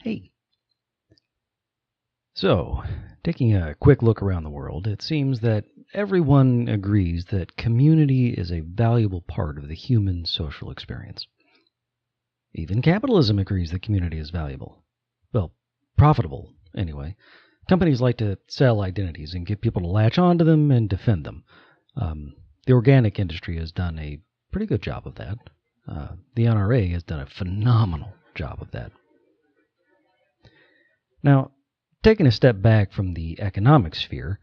Hey. So, taking a quick look around the world, it seems that everyone agrees that community is a valuable part of the human social experience. Even capitalism agrees that community is valuable. Well, profitable, anyway. Companies like to sell identities and get people to latch onto them and defend them. The organic industry has done a pretty good job of that. The NRA has done a phenomenal job of that. Now, taking a step back from the economic sphere,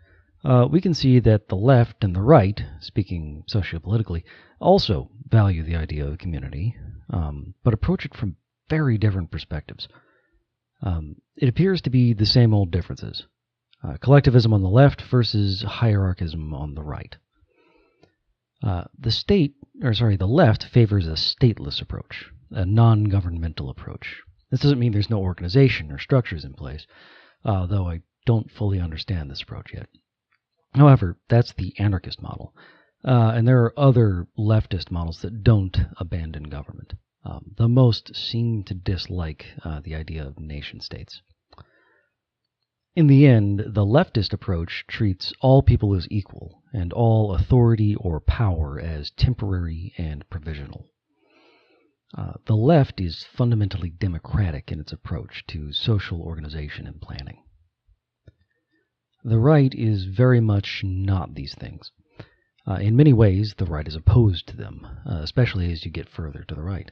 we can see that the left and the right, speaking sociopolitically, also value the idea of community, but approach it from very different perspectives. It appears to be the same old differences. Collectivism on the left versus hierarchism on the right. The left favors a stateless approach, a non-governmental approach. This doesn't mean there's no organization or structures in place, though I don't fully understand this approach yet. However, that's the anarchist model, and there are other leftist models that don't abandon government. The most seem to dislike the idea of nation-states. In the end, the leftist approach treats all people as equal, and all authority or power as temporary and provisional. The left is fundamentally democratic in its approach to social organization and planning. The right is very much not these things. In many ways, the right is opposed to them, especially as you get further to the right.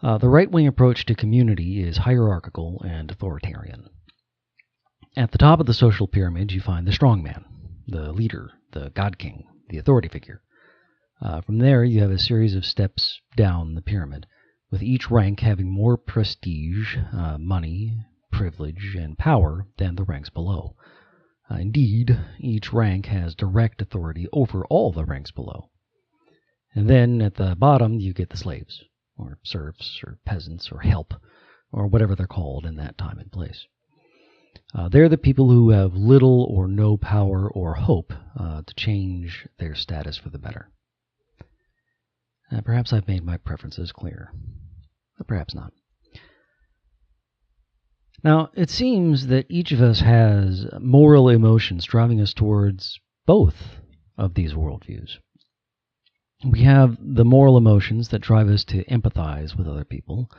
The right-wing approach to community is hierarchical and authoritarian. At the top of the social pyramid, you find the strongman, the leader, the god king, the authority figure. From there, you have a series of steps down the pyramid, with each rank having more prestige, money, privilege, and power than the ranks below. Indeed, each rank has direct authority over all the ranks below. And then at the bottom, you get the slaves, or serfs, or peasants, or help, or whatever they're called in that time and place. They're the people who have little or no power or hope to change their status for the better. Perhaps I've made my preferences clear, but perhaps not. Now, it seems that each of us has moral emotions driving us towards both of these worldviews. We have the moral emotions that drive us to empathize with other people,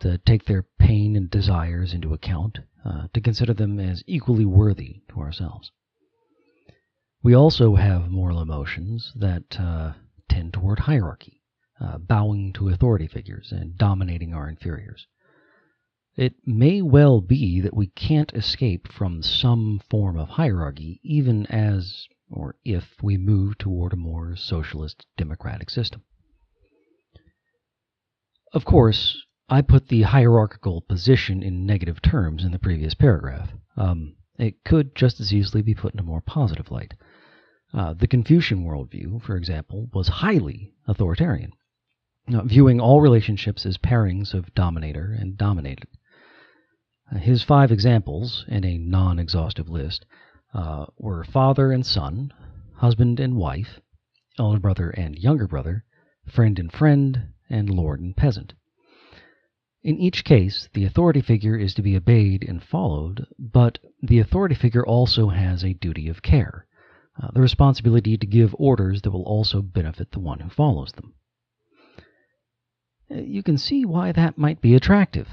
to take their pain and desires into account, to consider them as equally worthy to ourselves. We also have moral emotions that tend toward hierarchy, bowing to authority figures and dominating our inferiors. It may well be that we can't escape from some form of hierarchy even as or if we move toward a more socialist democratic system. Of course, I put the hierarchical position in negative terms in the previous paragraph. It could just as easily be put in a more positive light. The Confucian worldview, for example, was highly authoritarian, viewing all relationships as pairings of dominator and dominated. His 5 examples, in a non-exhaustive list, were father and son, husband and wife, elder brother and younger brother, friend, and lord and peasant. In each case, the authority figure is to be obeyed and followed, but the authority figure also has a duty of care, the responsibility to give orders that will also benefit the one who follows them. You can see why that might be attractive.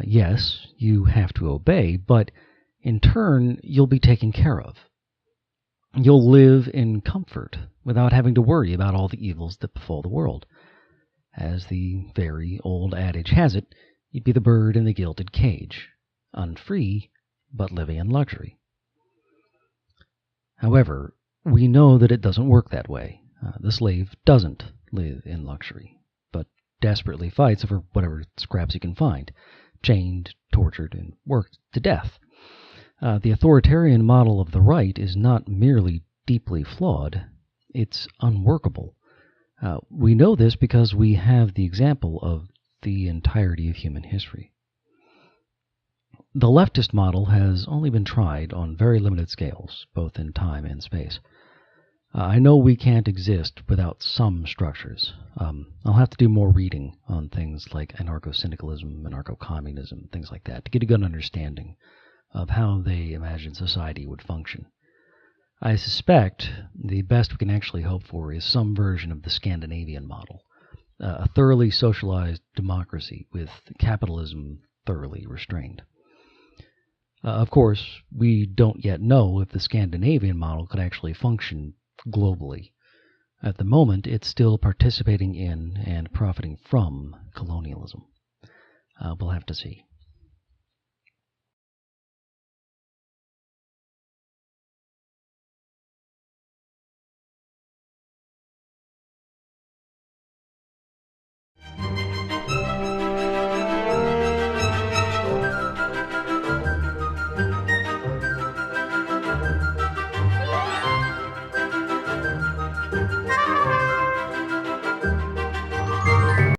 Yes, you have to obey, but in turn, you'll be taken care of. You'll live in comfort without having to worry about all the evils that befall the world. As the very old adage has it, you'd be the bird in the gilded cage, unfree, but living in luxury. However, we know that it doesn't work that way. The slave doesn't live in luxury, but desperately fights over whatever scraps he can find, chained, tortured, and worked to death. The authoritarian model of the right is not merely deeply flawed, it's unworkable. We know this because we have the example of the entirety of human history. The leftist model has only been tried on very limited scales, both in time and space. I know we can't exist without some structures. I'll have to do more reading on things like anarcho-syndicalism, anarcho-communism, things like that, to get a good understanding of how they imagine society would function. I suspect the best we can actually hope for is some version of the Scandinavian model, a thoroughly socialized democracy with capitalism thoroughly restrained. Of course, we don't yet know if the Scandinavian model could actually function globally. At the moment, it's still participating in and profiting from colonialism. We'll have to see.